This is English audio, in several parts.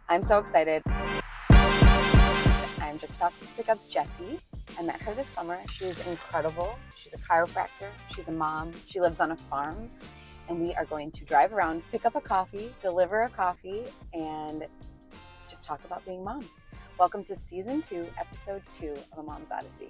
I'm so excited. I'm just about to pick up Jessie. I met her this summer. She's incredible. She's a chiropractor. She's a mom. She lives on a farm. And we are going to drive around, pick up a coffee, deliver a coffee, and just talk about being moms. Welcome to Season 2, Episode 2 of A Mom's Odyssey.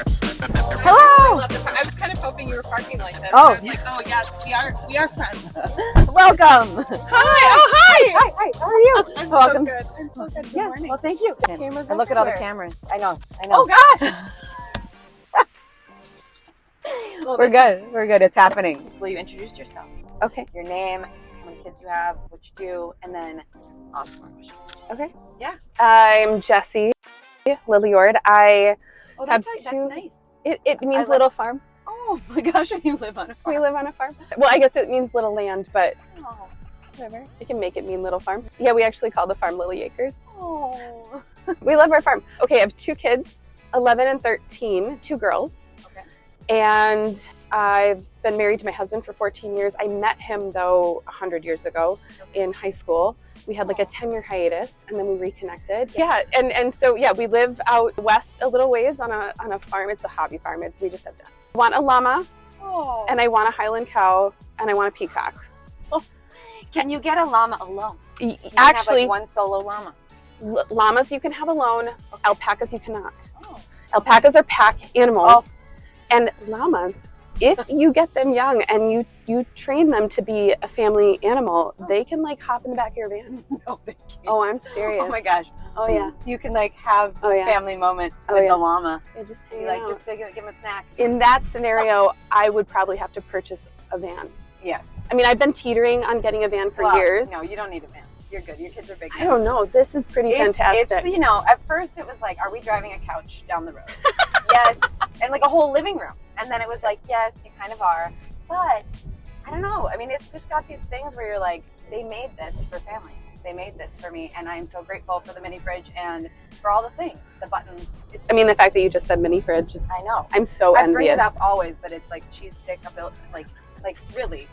Hello! I was kind of hoping you were parking like this. Oh. I was like, oh yes, we are friends. Welcome! Hi! Oh, hi! Hi! How are you? I'm Welcome. so good. I'm so good. Good Yes, morning. well, thank you. Cameras And look at all the everywhere. cameras. I know. Oh gosh! Well, We're this good. We're good. It's happening. Will you introduce yourself? Okay. Your name, how many kids you have, what you do, and then ask more questions. Okay. Yeah. I'm Jessie Lillejord. Oh, Have that's two- nice. It means like- little farm. Oh my gosh, you live on a farm. We live on a farm. Well, I guess it means little land, but Oh. whatever. You can make it mean little farm. Yeah, we actually call the farm Lily Acres. Oh. We love our farm. Okay, I have two kids, 11 and 13, two girls. Okay. And I've been married to my husband for 14 years. I met him, though, 100 years ago in high school. We had like a 10-year hiatus, and then we reconnected. Yeah, and so, yeah, we live out west a little ways on a farm. It's a hobby farm. We just have ducks. I want a llama, Oh. and I want a Highland cow, and I want a peacock. Can you get a llama alone? You can Actually, have like one solo llama. llamas you can have alone. Okay. Alpacas you cannot. Oh. Alpacas are pack animals, and llamas, if you get them young and you train them to be a family animal, they can like hop in the back of your van. No, they can't. Oh, I'm serious. Oh my gosh. Oh yeah. You can like have Oh yeah. family moments Oh, with yeah. the llama. They just You hang like out. just give him a snack. In that scenario, I would probably have to purchase a van. Yes. I mean, I've been teetering on getting a van for Well, years. No, you don't need a van. You're good. Your kids are big. I don't know. This is pretty fantastic. It's, you know, at first it was like, are we driving a couch down the road? Yes. And like a whole living room. And then it was like, yes, you kind of are. But I don't know. I mean, it's just got these things where you're like, they made this for families. They made this for me. And I'm so grateful for the mini fridge and for all the things, the buttons. It's, I mean, the fact that you just said mini fridge. I know. I'm so I envious. bring it up always, but it's like cheese stick, like really.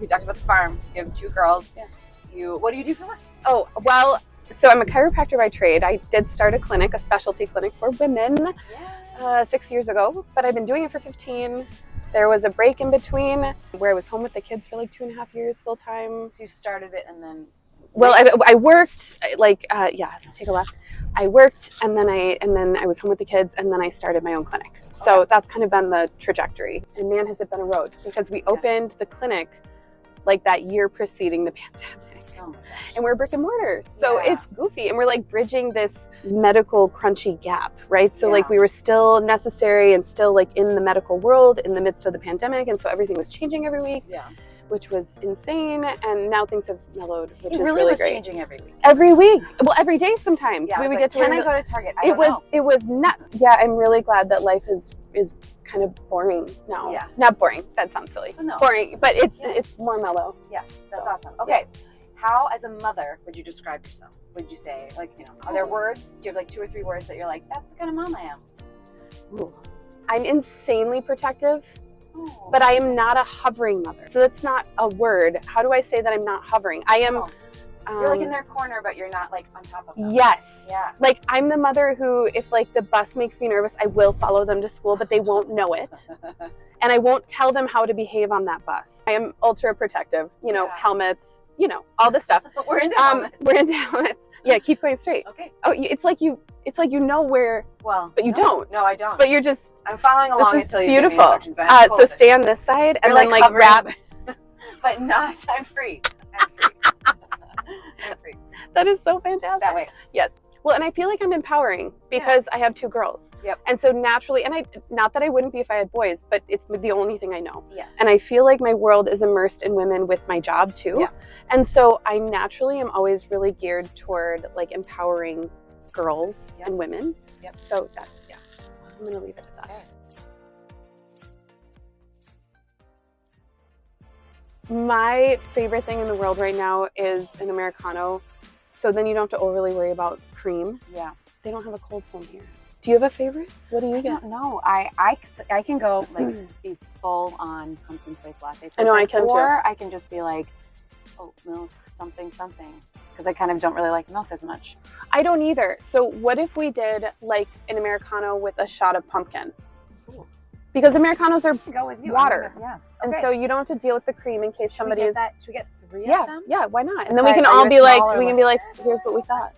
We talked about the farm. You have two girls. Yeah. What do you do for work? Oh, well, so I'm a chiropractor by trade. I did start a clinic, a specialty clinic for women Yeah. 6 years ago, but I've been doing it for 15. There was a break in between where I was home with the kids for like 2.5 years full time. So you started it and then. Well, I worked take a left. I worked and then I was home with the kids and then I started my own clinic. So Okay. that's kind of been the trajectory. And man, has it been a road because we opened the clinic like that year preceding the pandemic. Oh my gosh. And we're brick and mortar. So Yeah. it's goofy. And we're like bridging this medical crunchy gap, right? So like Yeah. we were still necessary and still like in the medical world in the midst of the pandemic. And so everything was changing every week, Yeah. which was insane. And now things have mellowed, which It is really really was great. changing every week. Every week. Well, every day sometimes. Yeah, we I was would like, get to can where I go to Target? I don't know. it was nuts. Yeah, I'm really glad that life is kind of boring now. Yes. Not boring. That sounds silly. Well, no. Boring, but Yes. it's more mellow. Yes, that's So, awesome. Okay. How, as a mother, would you describe yourself? Would you say, like, you know, are there words? Do you have like 2 or 3 words that you're like, that's the kind of mom I am? Ooh. I'm insanely protective, Oh. but I am not a hovering mother. So that's not a word. How do I say that I'm not hovering? I am. Oh. You're like in their corner, but you're not like on top of them. Yes. Yeah. Like I'm the mother who, if like the bus makes me nervous, I will follow them to school, but they won't know it. And I won't tell them how to behave on that bus. I am ultra protective, Yeah. helmets, all this stuff. We're into helmets. We're into helmets. Yeah, keep going straight. Okay. Oh, it's like you know where, Well, but you no. don't. No, I don't. But you're just, I'm following along this is until you give me beautiful. instructions. But I'm cool So with it. stay on this side and You're then like hovering, wrap. But not, I'm free. I'm free. I'm free. That is so fantastic. That way. Yes. Well, and I feel like I'm empowering because I have 2 girls. Yep. And so naturally, and not that I wouldn't be if I had boys, but it's the only thing I know. Yes. And I feel like my world is immersed in women with my job too. Yeah. And so I naturally am always really geared toward like empowering girls Yep. and women. Yep. So that's, I'm going to leave it at that. Okay. My favorite thing in the world right now is an Americano. So then you don't have to overly worry about cream. Yeah. They don't have a cold foam here. Do you have a favorite? What do you I get? don't know. I can go like be full on pumpkin spice latte. I know, I can too. Or I can just be like oat milk something because I kind of don't really like milk as much. I don't either. So what if we did like an Americano with a shot of pumpkin? Ooh. Because Americanos are go with you. water. Yeah. Okay. And so you don't have to deal with the cream in case somebody is. Should we get 3 of them? Yeah, why not? And What then we size? can Are all you be a like, smaller one? here's what we thought.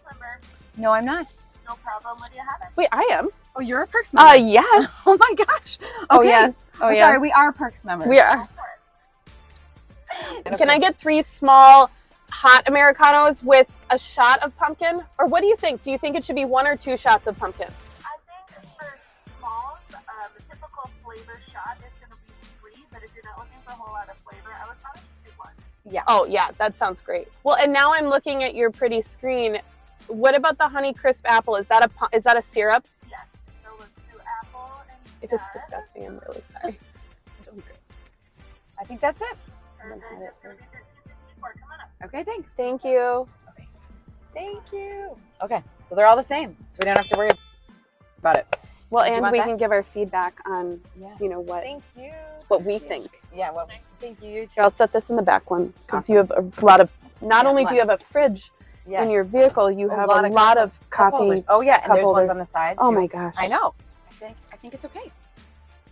No, I'm not. No problem. What do you have? Wait, I am. Oh, you're a Perks member? Yes. Oh my gosh. Oh, Okay. yes. Oh, yes. Sorry, we are Perks members. We are. Can I get 3 small hot Americanos with a shot of pumpkin? Or what do you think? Do you think it should be 1 or 2 shots of pumpkin? I think for smalls, the typical flavor shot is going to be 3, but if you're not looking for a whole lot of flavor, I would probably just do 1. Yeah. Oh, yeah, that sounds great. Well, and now I'm looking at your pretty screen. What about the Honey Crisp apple? Is that a syrup? Yes. So with 2 apple and If it's disgusting, I'm really sorry. I think that's it. Perfect. It's going to be 1564. Come on up. Okay, thanks. Thank you. Thank you. Okay, so they're all the same, so we don't have to worry about it. Well, Do you and want we that? can give our feedback on, Yeah. you know, what you. what we think. Yeah, well, thank you. Here, I'll set this in the back one because Awesome. you have a lot of. Not Yeah, only do you have a fridge Yes. in your vehicle, you have a lot of cup coffee. holders. Oh yeah, and there's cup ones holders. on the side. Oh too. my gosh! I know. I think it's okay.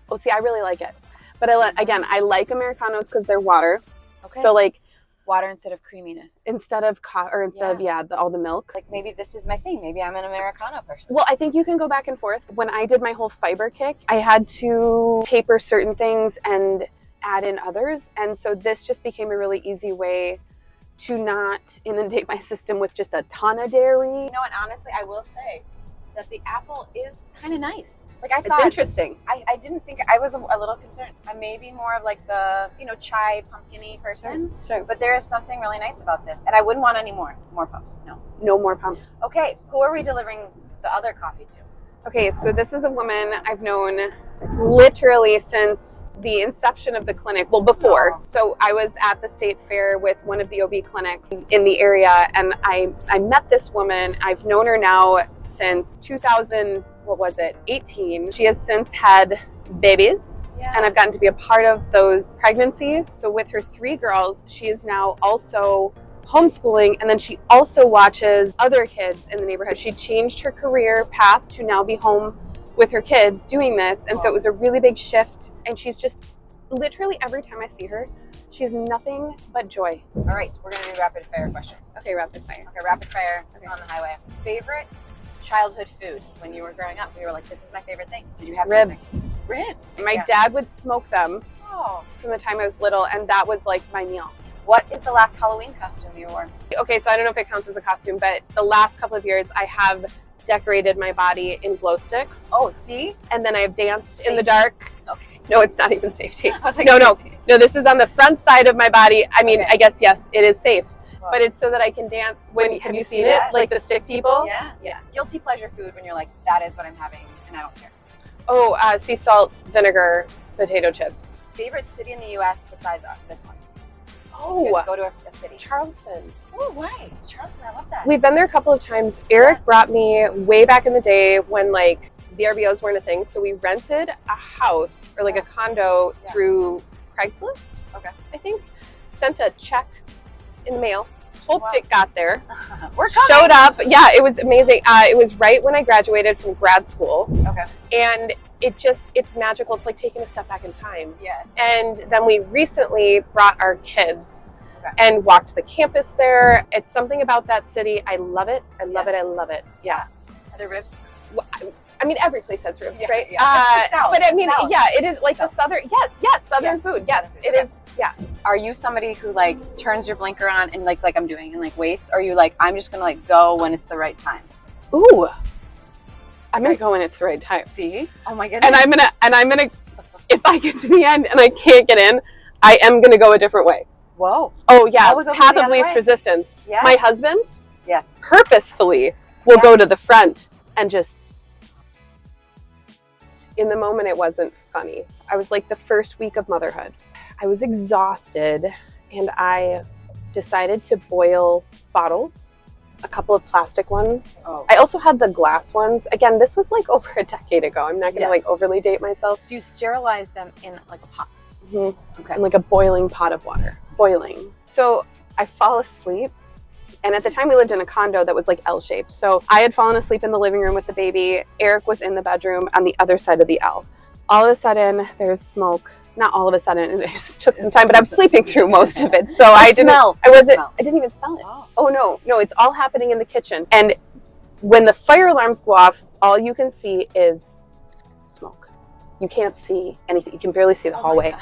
Oh, see, I really like it, but I like Americanos because they're water. Okay. So like water instead of creaminess. instead of all the milk. Like maybe this is my thing. Maybe I'm an Americano person. Well, I think you can go back and forth. When I did my whole fiber kick, I had to taper certain things and add in others. And so this just became a really easy way to not inundate my system with just a ton of dairy. You know, and honestly, I will say that the apple is kind of nice. Like I It's thought, interesting. I didn't think, I was a little concerned. I'm maybe more of like the, chai pumpkin-y person. Sure. But there is something really nice about this. And I wouldn't want any more pumps. No. No more pumps. Okay, who are we delivering the other coffee to? Okay, so this is a woman I've known literally since the inception of the clinic. Well, before. Oh. So I was at the state fair with one of the OB clinics in the area, and I met this woman. I've known her now since 2018. She has since had babies, Yeah. and I've gotten to be a part of those pregnancies. So with her 3 girls, she is now also homeschooling, and then she also watches other kids in the neighborhood. She changed her career path to now be home with her kids doing this, and so it was a really big shift, and she's just literally every time I see her, she has nothing but joy. All right, we're going to do rapid fire questions. Okay, rapid fire. Okay, rapid fire on the highway. Favorite childhood food when you were growing up? You were like, this is my favorite thing. Did you have Ribs. something? Ribs. My Yeah. dad would smoke them Oh. from the time I was little, and that was like my meal. What is the last Halloween costume you wore? Okay, so I don't know if it counts as a costume, but the last couple of years I have decorated my body in glow sticks, Oh, see? and then I have danced in the Safety. dark. Okay. No, it's not even safety. I was like, No, this is on the front side of my body. I mean, Okay. I guess, yes, it is safe, Well, but it's so that I can dance. Have you seen Yes. it? Like the stick people? yeah. Guilty pleasure food when you're like, that is what I'm having, and I don't care. Oh, sea salt, vinegar, potato chips. Favorite city in the U.S. besides this one? Oh, You have to go to a city. Charleston. Oh, why? Charleston, I love that. We've been there a couple of times. Eric brought me way back in the day when like VRBOs weren't a thing. So we rented a house or like a condo through Craigslist. Okay. I think. Sent a check in the mail. Hoped Wow. it got there. We're coming. Showed up. Yeah, it was amazing. It was right when I graduated from grad school. Okay. And it's magical. It's like taking a step back in time. Yes. And then we recently brought our kids Okay. and walked the campus there. It's something about that city. I love it. I love it. I love it. Yeah. Are there ribs? I mean, every place has ribs, Yeah, right? yeah. It's the South, but I it's mean, South. yeah, it is like the South. Southern, Southern food. Yes, it Okay. is. Yeah. Are you somebody who like turns your blinker on and like I'm doing and like waits? Or are you like, I'm just gonna like go when it's the right time? Ooh, I'm going to go when it's the right time. See? Oh my goodness. And I'm going to, if I get to the end and I can't get in, I am going to go a different way. Whoa. Oh yeah, Always over path the of other least way. resistance. Yes. My husband Yes. purposefully will Yeah. go to the front and just, in the moment it wasn't funny. I was like the first week of motherhood. I was exhausted and I decided to boil bottles a couple of plastic ones. Oh. I also had the glass ones. Again, this was like over a decade ago. I'm not gonna Yes. like overly date myself. So you sterilize them in like a pot. Okay. In like a boiling pot of water. Boiling. So I fall asleep. And at the time we lived in a condo that was like L-shaped. So I had fallen asleep in the living room with the baby. Eric was in the bedroom on the other side of the L. All of a sudden there's smoke. Not all of a sudden, it just took some time, but I'm sleeping through most of it. So I didn't even smell it. Oh no, it's all happening in the kitchen. And when the fire alarms go off, all you can see is smoke. You can't see anything. You can barely see the hallway.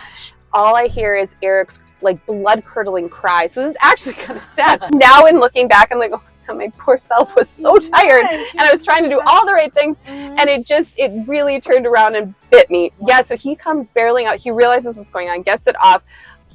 All I hear is Eric's like blood-curdling cry. So this is actually kind of sad. Now in looking back, I'm like, oh my God, my poor self was so tired. And I was trying to do all the right things. And it really turned around and bit me. Yeah, so he comes barreling out. He realizes what's going on, gets it off,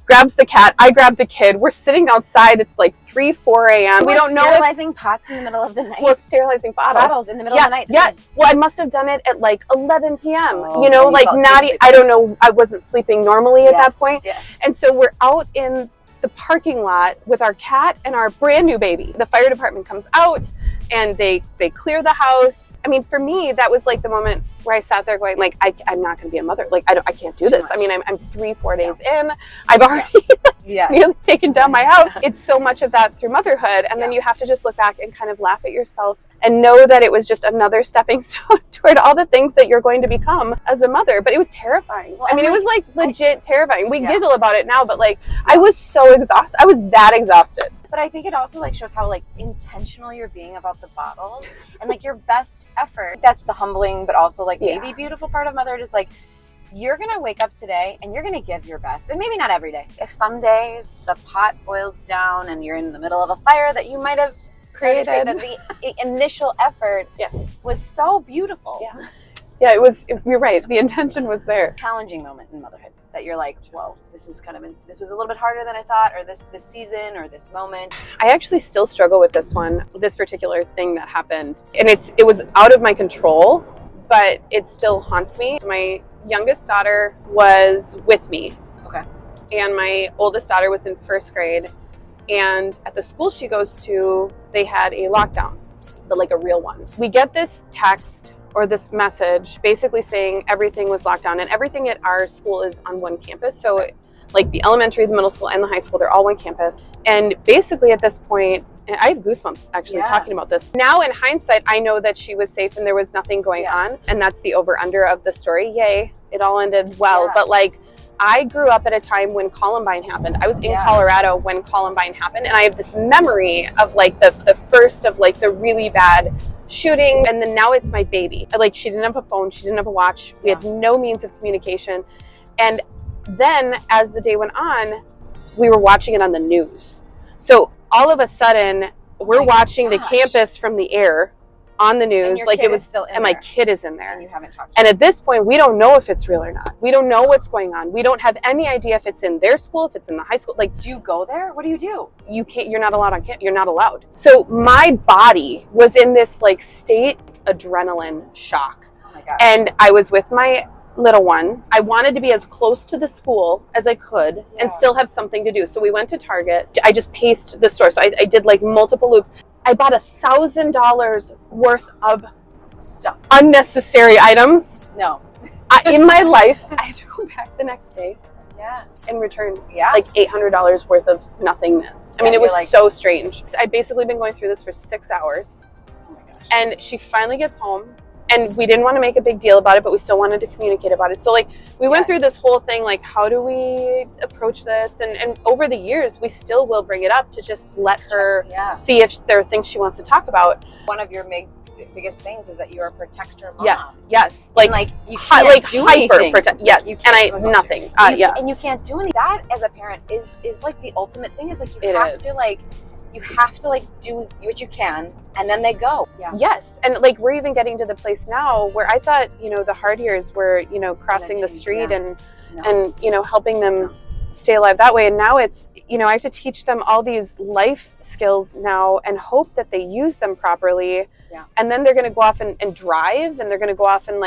grabs the cat. I grab the kid. We're sitting outside. It's like 3, 4 a.m. We don't know. Sterilizing pots in the middle of the night. Well, sterilizing bottles In the middle of the night. Yeah. Well, I must have done it at like 11 p.m. Oh, you know, and like you not. I don't know. I wasn't sleeping normally at that point. Yes. And so we're out in the parking lot with our cat and our brand new baby. The fire department comes out and they clear the house. I mean, for me, that was like the moment where I sat there going, like, I'm not going to be a mother. Like, I can't do this. I mean, I'm 3-4 days in. I've already nearly taken down my house. It's so much of that through motherhood. And then you have to just look back and kind of laugh at yourself and know that it was just another stepping stone toward all the things that you're going to become as a mother. But it was terrifying. Well, I mean, it was like legit terrifying. We Yeah. giggle about it now, but like, I was so exhausted. I was that exhausted. But I think it also like shows how like intentional you're being about the bottles and like your best effort. That's the humbling, but also like maybe beautiful part of motherhood is like, you're going to wake up today and you're going to give your best. And maybe not every day. If some days the pot boils down and you're in the middle of a fire that you might have created, that the initial effort was so beautiful. Yeah, it was, you're right. The intention was there. Challenging moment in motherhood that you're like, whoa, this was a little bit harder than I thought, or this season or this moment. I actually still struggle with this particular thing that happened. And it was out of my control, but it still haunts me. So my youngest daughter was with me. Okay. And my oldest daughter was in 1st grade. And at the school she goes to, they had a lockdown, but like a real one. We get this text or this message basically saying everything was locked down, and everything at our school is on one campus. So like the elementary, the middle school, and the high school, they're all one campus. And basically at this point, and I have goosebumps actually talking about this. Now in hindsight, I know that she was safe and there was nothing going on. And that's the over-under of the story. Yay, it all ended well. But like, I grew up at a time when Columbine happened. I was in Colorado when Columbine happened. And I have this memory of like the first of like the really bad shooting. And then now it's my baby. Like, she didn't have a phone. She didn't have a watch. We had no means of communication. And then as the day went on, we were watching it on the news. So all of a sudden we're watching the campus from the air on the news, like it was still in, and my kid is in there. And you haven't talked to and at this point, we don't know if it's real or not. We don't know what's going on. We don't have any idea if it's in their school, if it's in the high school. Like, do you go there? What do you do? You can't. You're not allowed on campus. You're not allowed. So my body was in this like state adrenaline shock. Oh my God. And I was with my little one. I wanted to be as close to the school as I could and still have something to do. So we went to Target. I just paced the store. So I did like multiple loops. I bought $1,000 worth of stuff, unnecessary items. No. In my life, I had to go back the next day. Yeah. And return like $800 worth of nothingness. I mean, it was like, so strange. I'd basically been going through this for 6 hours. Oh my gosh. And she finally gets home. And we didn't want to make a big deal about it, but we still wanted to communicate about it. So like we went through this whole thing, like, how do we approach this? And over the years, we still will bring it up to just let her see if there are things she wants to talk about. One of your biggest things is that you're a protector mom. Yes. Like, and like you can't do anything. Yes. Nothing. And you can't do anything. That as a parent is like the ultimate thing, is like you have to do what you can, and then they go. Yes. And like, we're even getting to the place now where I thought, the hard years were, crossing the street and helping them stay alive that way. And now it's, I have to teach them all these life skills now and hope that they use them properly. And then they're going to go off and drive, and they're going to go off and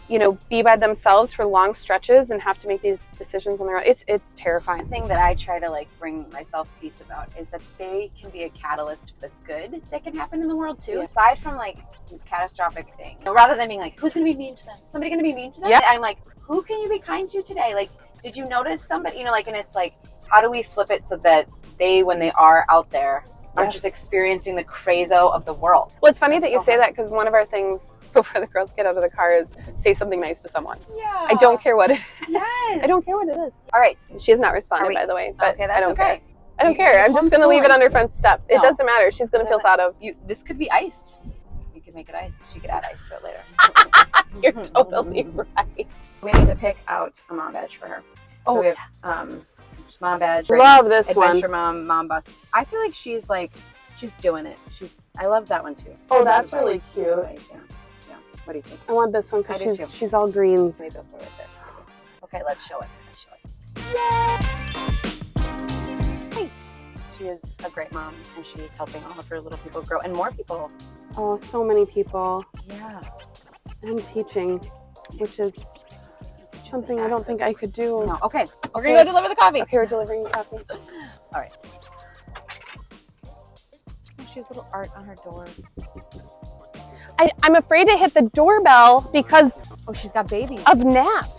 you know, be by themselves for long stretches and have to make these decisions on their own. It's terrifying. The thing that I try to like bring myself peace about is that they can be a catalyst for the good that can happen in the world too. Aside from like these catastrophic things, rather than being like, who's gonna be mean to them? Somebody gonna be mean to them? Yeah. I'm like, who can you be kind to today? Like, did you notice somebody, you know, like, and it's like, how do we flip it so that they, when they are out there, are just experiencing the crazo of the world? Well, it's funny that you say that, because one of our things before the girls get out of the car is say something nice to someone. Yeah. I don't care what it is. Yes. I don't care what it is. All right. She has not responded, by the way, but okay, that's I don't care. okay. I don't care. I'm just going to leave it on her front step. It doesn't matter. She's going to feel thought of. This could be iced. You could make it iced. She could add ice to it later. You're totally right. We need to pick out a mom badge for her. So we have mom badge. Love this Adventure one. mom boss. I feel like she's doing it. I love that one too. Oh, that's really cute. Yeah. What do you think? I want this one I do because too. she's all greens. Maybe I'll throw it there. Okay, let's show it. Hey, she is a great mom, and she's helping all of her little people grow, and more people. Oh, so many people. Yeah. I'm teaching, which is something I don't think I could do. No. Okay, we're gonna go deliver the coffee. Okay, we're delivering the coffee. All right. Oh, she has little art on her door. I'm afraid to hit the doorbell because she's got babies. of naps.